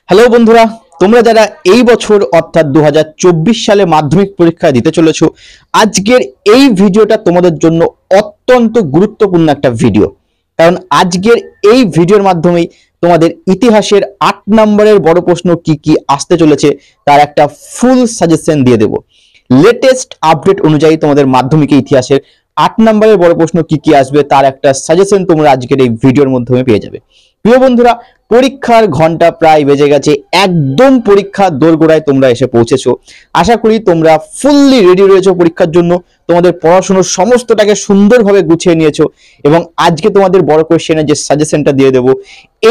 Hello বন্ধুরা, তোমরা যারা এই বছর অর্থাৎ 2024 সালে মাধ্যমিক পরীক্ষা দিতে চলেছো, আজকের এই ভিডিওটা তোমাদের জন্য অত্যন্ত গুরুত্বপূর্ণ একটা ভিডিও। কারণ আজকের এই ভিডিওর মাধ্যমেই তোমাদের ইতিহাসের 8 নম্বরের বড় প্রশ্ন কি কি আসতে চলেছে তার একটা ফুল সাজেশন দিয়ে দেব। লেটেস্ট আপডেট অনুযায়ী তোমাদের মাধ্যমিকের ইতিহাসের 8 নম্বরের বড় প্রশ্ন কি কি আসবে তার একটা সাজেশন তোমরা আজকের এই ভিডিওর মাধ্যমে পেয়ে যাবে। প্রিয় বন্ধুরা, পরীক্ষার ঘন্টা প্রায় বেজে গেছে, একদম পরীক্ষার দোরগোড়ায় তোমরা এসে পৌঁছেছো। আশা করি তোমরা ফুললি রেডি রয়েছো পরীক্ষার জন্য, তোমাদের পড়াশোনার সমস্তটাকে সুন্দরভাবে গুছিয়ে নিয়েছো এবং আজকে তোমাদের বড় কোশ্চেনের যে সাজেশনটা দিয়ে দেবো,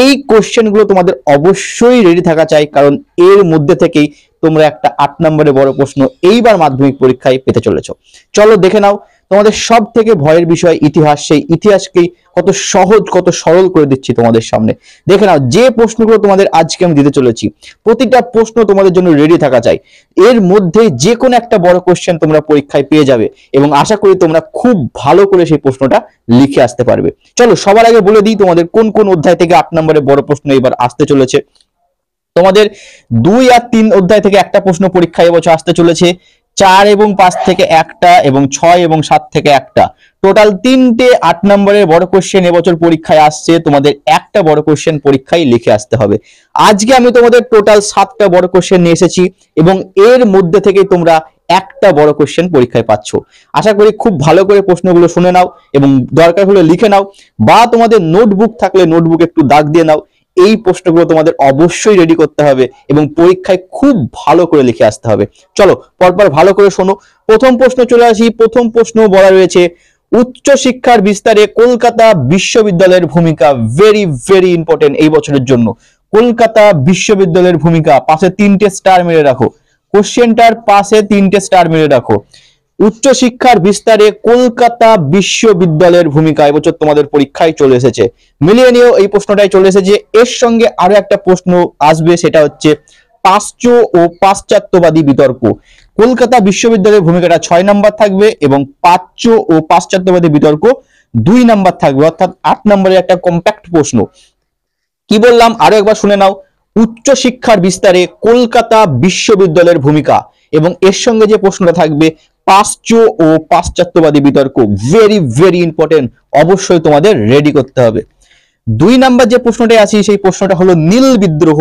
এই কোশ্চেনগুলো তোমাদের অবশ্যই রেডি থাকা চাই, কারণ এর মধ্যে থেকেই তোমরা একটা 8 নম্বরের বড় প্রশ্ন এইবার মাধ্যমিক পরীক্ষায় পেতে চলেছো। চলো দেখে নাও তোমাদের সব থেকে ভয়ের বিষয় ইতিহাস, সেই ইতিহাসকেই কত সহজ কত সরল করে দিচ্ছি তোমাদের সামনে। দেখে নাও যে প্রশ্নগুলো তোমাদের আজকে আমি দিতে চলেছি, প্রতিটা প্রশ্ন তোমাদের জন্য রেডি থাকা চাই। এর মধ্যে যে কোনো একটা বড় কোশ্চেন তোমরা পরীক্ষায় পেয়ে যাবে এবং আশা করি তোমরা খুব ভালো করে সেই প্রশ্নটা লিখে আসতে পারবে। চলো সবার আগে বলে দিই তোমাদের কোন কোন অধ্যায় থেকে 8 নম্বরের বড় প্রশ্ন এবার আসতে চলেছে। তোমাদের 2 আর 3 অধ্যায় থেকে একটা প্রশ্ন পরীক্ষায় এবছর আসতে চলেছে, 4 এবং 5 থেকে একটা এবং 6 এবং 7 থেকে একটা। টোটাল 3টে 8 নম্বরের বড় কোশ্চেন এবছর পরীক্ষায় আসছে, তোমাদের একটা বড় কোশ্চেন পরীক্ষায় লিখে আসতে হবে। আজকে আমি তোমাদের টোটাল 7টা বড় কোশ্চেন নিয়ে এসেছি এবং এর মধ্যে থেকে তোমরা একটা বড় কোশ্চেন পরীক্ষায় পাচ্ছ। আশা করি খুব ভালো করে প্রশ্নগুলো শুনে নাও এবং দরকার হলে লিখে নাও, বা তোমাদের নোটবুক থাকলে নোটবুক একটু দাগ দিয়ে নাও। এই প্রশ্নগুলো তোমাদের অবশ্যই রেডি করতে হবে এবং পরীক্ষায় খুব ভালো করে লিখে আসতে হবে। চলো পরপর ভালো করে শোনো। প্রথম প্রশ্ন চলে আসি। প্রথম প্রশ্ন বলা রয়েছে, উচ্চ শিক্ষার বিস্তারে কলকাতা বিশ্ববিদ্যালয়ের ভূমিকা। ভেরি ভেরি ইম্পর্টেন্ট এই বছরের জন্য। কলকাতা বিশ্ববিদ্যালয়ের ভূমিকা, পাশে 3টে স্টার মেরে রাখো। কোশ্চেনটার পাশে 3টে স্টার মেরে রাখো। উচ্চ শিক্ষার বিস্তারে কলকাতা বিশ্ববিদ্যালয়ের ভূমিকা এবছর তোমাদের পরীক্ষায় চলে এসেছে। মিলিয়ে নিও, এই প্রশ্নটাই চলে এসেছে। এর সঙ্গে আরো একটা প্রশ্ন আসবে, সেটা হচ্ছে পাশ্চাত্য ও পাশ্চাত্যবাদী বিতর্ক। কলকাতা বিশ্ববিদ্যালয়ের ভূমিকাটা 6 নাম্বার থাকবে এবং প্রাচ্য ও পাশ্চাত্যবাদী বিতর্ক 2 নাম্বার থাকবে, অর্থাৎ 8 নম্বরের একটা কম্প্যাক্ট প্রশ্ন। কি বললাম আরো একবার শুনে নাও। উচ্চ শিক্ষার বিস্তারে কলকাতা বিশ্ববিদ্যালয়ের ভূমিকা এবং এর সঙ্গে যে প্রশ্নটা থাকবে পাশ্চাত্য ও পাশ্চাত্যবাদী বিতর্ক। ভেরি ভেরি ইম্পর্টেন্ট, অবশ্যই তোমাদের রেডি করতে হবে। 2 নাম্বার যে প্রশ্নটা আছে সেই প্রশ্নটা হলো নীল বিদ্রোহ।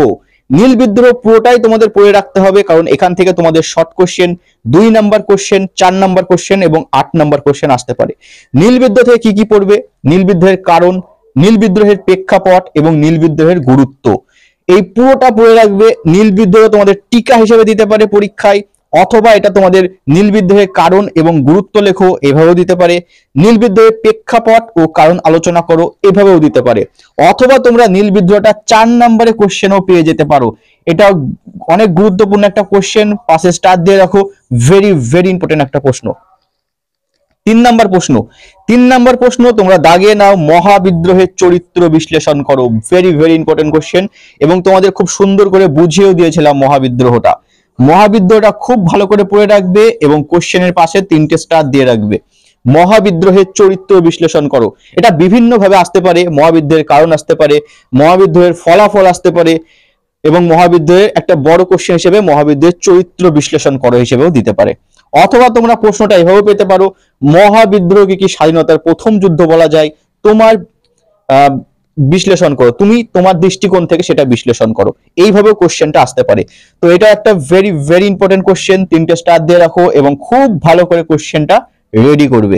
নীল বিদ্রোহ পুরোটাই তোমাদের পড়ে রাখতে হবে, কারণ এখান থেকে তোমাদের short question 2 number question, 4 number question এবং 8 নাম্বার কোশ্চেন আসতে পারে। নীল বিদ্রোহ থেকে কি কি পড়বে, নীল বিদ্রোহের কারণ, নীল বিদ্রোহের প্রেক্ষাপট এবং নীল বিদ্রোহের গুরুত্ব, এই পুরোটা পড়ে রাখবে। নীল বিদ্রোহ তোমাদের টিকা হিসেবে দিতে পারে পরীক্ষায়, অথবা এটা তোমাদের নীল বিদ্রোহের কারণ এবং গুরুত্ব লেখো এভাবেও দিতে পারে। নীল বিদ্রোহের প্রেক্ষাপট ও কারণ আলোচনা করো এভাবেও দিতে পারে, অথবা তোমরা নীল বিদ্রোহটা 4 নম্বরে কোশ্চেনও পেয়ে যেতে পারো। এটা অনেক গুরুত্বপূর্ণ একটা কোশ্চেন, পাশে স্টার দিয়ে রাখো। ভেরি ভেরি ইম্পর্টেন্ট একটা প্রশ্ন। 3 নাম্বার প্রশ্ন। 3 নাম্বার প্রশ্ন তোমরা দাগিয়ে নাও, মহাবিদ্রোহের চরিত্র বিশ্লেষণ করো। ভেরি ভেরি ইম্পর্টেন্ট কোশ্চেন এবং তোমাদের খুব সুন্দর করে বুঝিয়েও দিয়েছিলাম মহাবিদ্রোহটা। মহাবিদ্রোহটা খুব ভালো করে পড়ে রাখবে এবং কোশ্চেনের পাশে 3টে স্টার দিয়ে রাখবে। মহাবিদ্রোহের চরিত্র বিশ্লেষণ করো, এটা বিভিন্ন ভাবে আসতে পারে। মহাবিদ্রোহের কারণ আসতে পারে, মহাবিদ্রোহের ফলাফল আসতে পারে এবং মহাবিদ্রোহের একটা বড় কোশ্চেন হিসেবে মহাবিদ্রোহের চরিত্র বিশ্লেষণ করো হিসেবেও দিতে পারে। অথবা তোমরা প্রশ্নটা এভাবে পেতে পারো, মহাবিদ্রোহকে কি স্বাধীনতার প্রথম যুদ্ধ বলা যায়, তোমার বিশ্লেষণ করো, তুমি তোমার দৃষ্টিকোণ থেকে সেটা বিশ্লেষণ করো। এইভাবে কোশ্চেনটা আসতে পারে। তো এটা একটা ভেরি ভেরি ইম্পর্টেন্ট কোশ্চেন, 3টে স্টার দিয়ে রাখো এবং খুব ভালো করে কোশ্চেনটা রেডি করবে।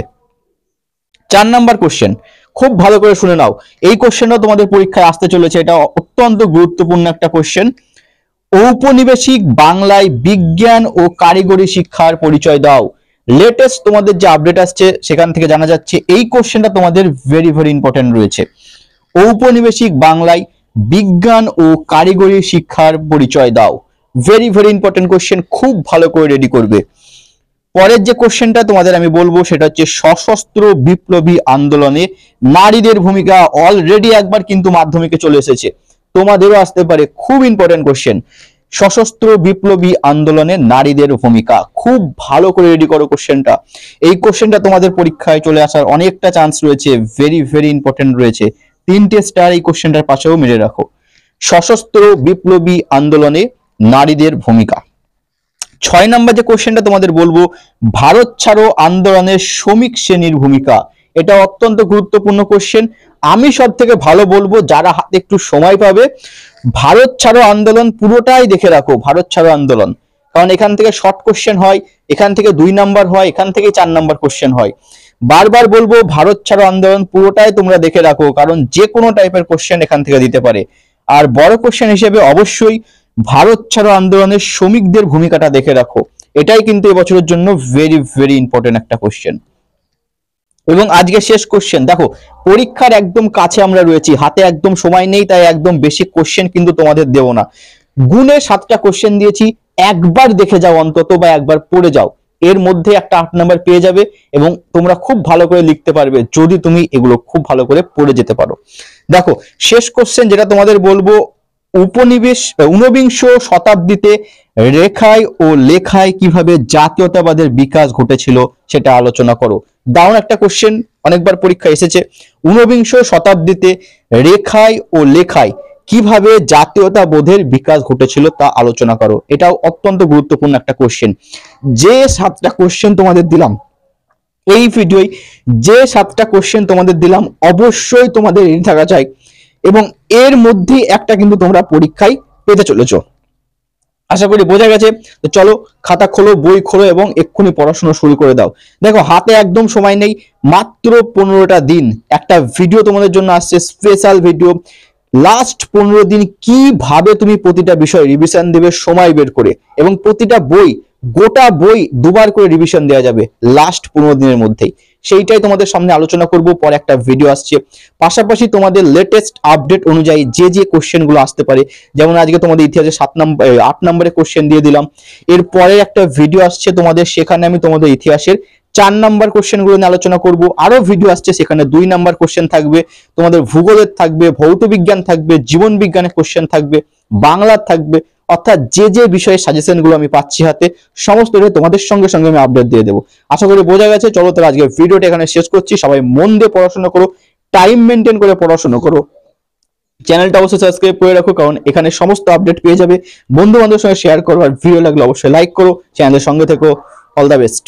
4 নাম্বার কোশ্চেন, খুব ভালো করে শুনে নাও। এই কোশ্চেনটা তোমাদের পরীক্ষায় আসতে চলেছে, এটা অত্যন্ত গুরুত্বপূর্ণ একটা কোশ্চেন। ঔপনিবেশিক বাংলায় বিজ্ঞান ও কারিগরি শিক্ষার পরিচয় দাও। লেটেস্ট তোমাদের যে আপডেট আসছে সেখান থেকে জানা যাচ্ছে এই কোশ্চেনটা তোমাদের ভেরি ভেরি ইম্পর্টেন্ট রয়েছে। ঔপনিবেশিক বাংলায় বিজ্ঞান ও কারিগরি শিক্ষার পরিচয় দাও। ভেরি ভেরি ইম্পর্টেন্ট কোশ্চেন, খুব ভালো করে রেডি করবে। পরের যে কোশ্চেনটা তোমাদের আমি বলবো সেটা হচ্ছে সশস্ত্র বিপ্লবী আন্দোলনে নারীদের ভূমিকা। অলরেডি একবার কিন্তু মাধ্যমিকে চলে এসেছে, তোমাদেরও আসতে পারে। খুব ইম্পর্টেন্ট কোশ্চেন, সশস্ত্র বিপ্লবী আন্দোলনে নারীদের ভূমিকা। খুব ভালো করে রেডি করো কোশ্চেনটা। এই কোশ্চেনটা তোমাদের পরীক্ষায় চলে আসার অনেকটা চান্স রয়েছে, ভেরি ভেরি ইম্পর্টেন্ট রয়েছে। 3টে স্টার এই কোশ্চেনটার পাশেও মেরে রাখো। সশস্ত্র বিপ্লবী আন্দোলনে নারীদের ভূমিকা। 6 নম্বর যে কোশ্চেনটা তোমাদের বলবো, ভারত ছাড়ো আন্দোলনের শ্রমিক শ্রেণীর ভূমিকা। এটা অত্যন্ত গুরুত্বপূর্ণ কোশ্চেন। আমি সব থেকে ভালো বলবো, যারা হাতে একটু সময় পাবে ভারত ছাড়ো আন্দোলন পুরোটাই দেখে রাখো। ভারত ছাড়ো আন্দোলন, কারণ এখান থেকে শর্ট কোশ্চেন হয়, এখান থেকে 2 নাম্বার হয়, এখান থেকে 4 নাম্বার কোশ্চেন হয়। বারবার বলবো ভারত ছাড়ো আন্দোলন পুরোটাই তোমরা দেখে রাখো, কারণ যে কোনো টাইপের কোশ্চেন এখান থেকে দিতে পারে। আর বড় কোশ্চেন হিসেবে অবশ্যই ভারত ছাড়ো আন্দোলনের শ্রমিকদের ভূমিকাটা দেখে রাখো। এটাই কিন্তু এবছরের জন্য ভেরি ভেরি ইম্পর্টেন্ট একটা কোশ্চেন। এবং আজকে শেষ কোশ্চেন, দেখো পরীক্ষার একদম কাছে আমরা রয়েছি, হাতে একদম সময় নেই, তাই একদম বেশি কোশ্চেন কিন্তু তোমাদের দেবো না। গুণে 7টা কোশ্চেন দিয়েছি, একবার দেখে যাও অন্তত, বা একবার পড়ে যাও। এর মধ্যে একটা 8 নাম্বার পেয়ে যাবে এবং তোমরা খুব ভালো করে লিখতে পারবে যদি তুমি এগুলো খুব ভালো করে পড়ে যেতে পারো। দেখো শেষ কোশ্চেন যেটা তোমাদের বলবো, ঊনবিংশ শতাব্দীতে রেখায় ও লেখায় কিভাবে জাতীয়তাবাদের বিকাশ ঘটেছিল সেটা আলোচনা করো। দারুণ একটা কোশ্চেন, অনেকবার পরীক্ষা এসেছে। ঊনবিংশ শতাব্দীতে রেখায় ও লেখায় কিভাবে জাতীয়তাবোধের বিকাশ ঘটেছিল তা আলোচনা করো। এটাও অত্যন্ত গুরুত্বপূর্ণ একটা কোশ্চেন। যে 7টা কোশ্চেন তোমাদের দিলাম এই ভিডিওয়, যে 7টা কোশ্চেন তোমাদের দিলাম অবশ্যই তোমাদের রেডি থাকা চাই, এবং এর মধ্যেই একটা কিন্তু তোমরা পরীক্ষায় পেতে চলেছো। আশা করি বোঝা গেছে। তো চলো খাতা খোলো, বই খোলো এবং এক্ষুনি পড়াশোনা শুরু করে দাও। দেখো হাতে একদম সময় নেই, মাত্র 15টা দিন। একটা ভিডিও তোমাদের জন্য আসছে, স্পেশাল ভিডিও। লাস্ট 15 দিন কিভাবে তুমি প্রতিটা বিষয় রিভিশন দেবে সময় বের করে, এবং প্রতিটা বই, গোটা বই দুবার করে রিভিশন দেওয়া যাবে লাস্ট 15 দিনের মধ্যেই। সেইটাই তোমাদের সামনে আলোচনা করব, পরে একটা ভিডিও আসছে। পাশাপাশি তোমাদের লেটেস্ট আপডেট অনুযায়ী যে যে কোশ্চেন গুলো আসতে পারে, যেমন আজকে তোমাদের ইতিহাসে 8 নম্বরে কোশ্চেন দিয়ে দিলাম। এরপরে একটা ভিডিও আসছে তোমাদের, সেখানে আমি তোমাদের ইতিহাসের 4 নাম্বার কোশ্চেন গুলো নিয়ে আলোচনা করব। আরো ভিডিও আসছে, সেখানে 2 নাম্বার কোশ্চেন থাকবে, তোমাদের ভূগোলের থাকবে, ভৌত বিজ্ঞান থাকবে, জীবন বিজ্ঞানের কোশ্চেন থাকবে, বাংলার থাকবে। অর্থাৎ যে যে বিষয়ে সাজেশন গুলো আমি পাচ্ছি হাতে, সমস্ত তোমাদের সঙ্গে সঙ্গে আমি আপডেট দিয়ে দেবো। আশা করি বোঝা গেছে। চলো তাহলে আজকে ভিডিওটা এখানে শেষ করছি। সবাই মন দিয়ে পড়াশোনা করো, টাইম মেনটেন করে পড়াশোনা করো। চ্যানেলটা অবশ্যই সাবস্ক্রাইব করে রাখো, কারণ এখানে সমস্ত আপডেট পেয়ে যাবে। বন্ধু বান্ধবের সঙ্গে শেয়ার করো, আর ভিডিও লাগলে অবশ্যই লাইক করো। চ্যানেলের সঙ্গে থেকো। All the best.